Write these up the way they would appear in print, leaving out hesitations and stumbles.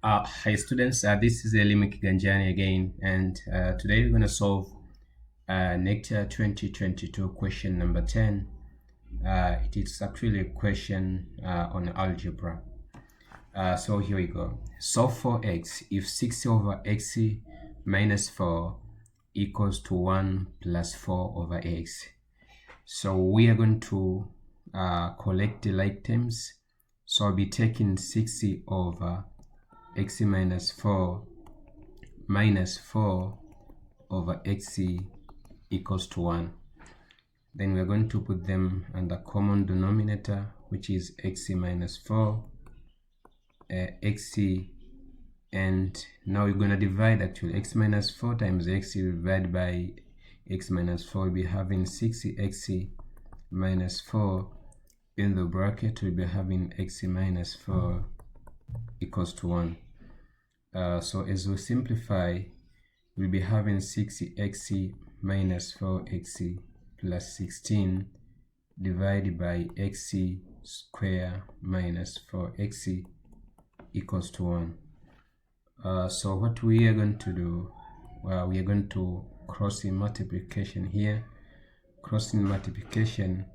Hi students, this is Elimi Kiganjani again, and today we're going to solve NECTA 2022 question number 10. It is actually a question on algebra. So here we go. Solve for x if 6 over x minus 4 equals to 1 plus 4 over x. So we are going to collect the like terms. So I'll be taking 6 over x minus 4 over x equals to 1. Then we're going to put them under common denominator, which is x minus 4 x, and now we're going to divide. Actually, x minus 4 times x divided by x minus 4, we'll be having 6x minus 4. In the bracket we'll be having x minus 4 equals to 1. So as we simplify, we'll be having 6x minus 4x plus 16 divided by x square minus 4x equals to 1. So what we are going to do, we are going to crossing multiplication here. Crossing multiplication,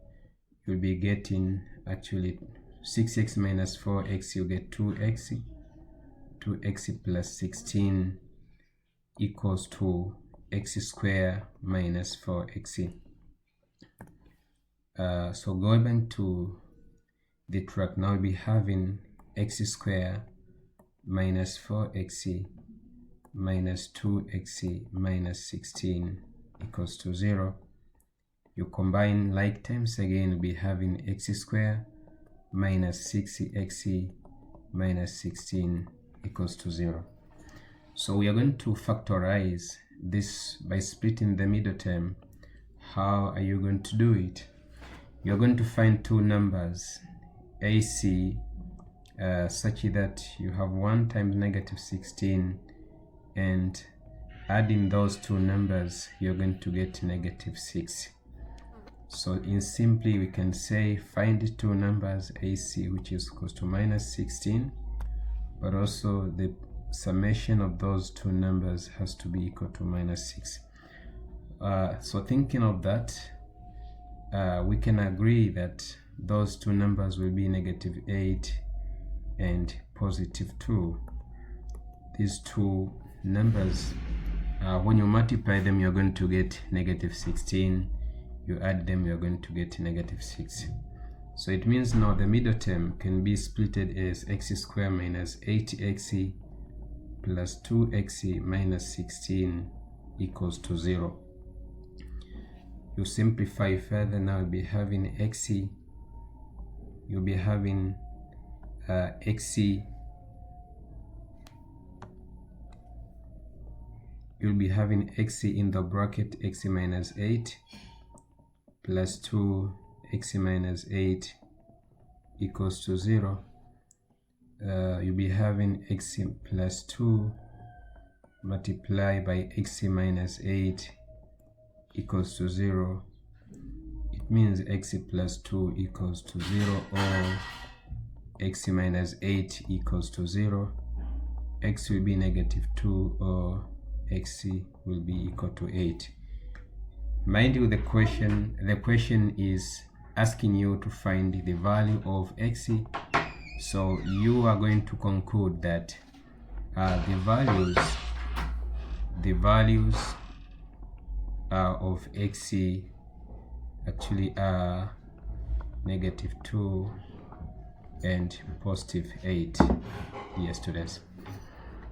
you'll be getting actually 6x minus 4x, you get 2x plus 16 equals to x square minus 4x. So going back to the track, now we'll be having x square minus 4x minus 2x minus 16 equals to 0. You combine like terms again, we'll be having x square minus 6x minus 16 equals to 0. So we are going to factorize this by splitting the middle term. How are you going to do it? You're going to find two numbers AC such that you have 1 times negative 16, and adding those two numbers you're going to get negative 6. So in simply we can say find two numbers AC, which is equals to minus 16, but also the summation of those two numbers has to be equal to minus 6. So thinking of that, we can agree that those two numbers will be negative 8 and positive 2. These two numbers, when you multiply them, you're going to get negative 16. You add them, you're going to get negative 6. So it means now the middle term can be splitted as x squared minus 8x plus 2x minus 16 equals to 0. You simplify further, now you'll be having x, you'll be having x, you'll be having x in the bracket x minus 8 plus 2x minus 8 equals to 0. You'll be having x plus 2 multiplied by x minus 8 equals to 0. It means x plus 2 equals to 0, or x minus 8 equals to 0. X will be negative 2, or x will be equal to 8. Mind you, the question is asking you to find the value of x. So you are going to conclude that the values of x actually are negative 2 and positive 8. Yes, students.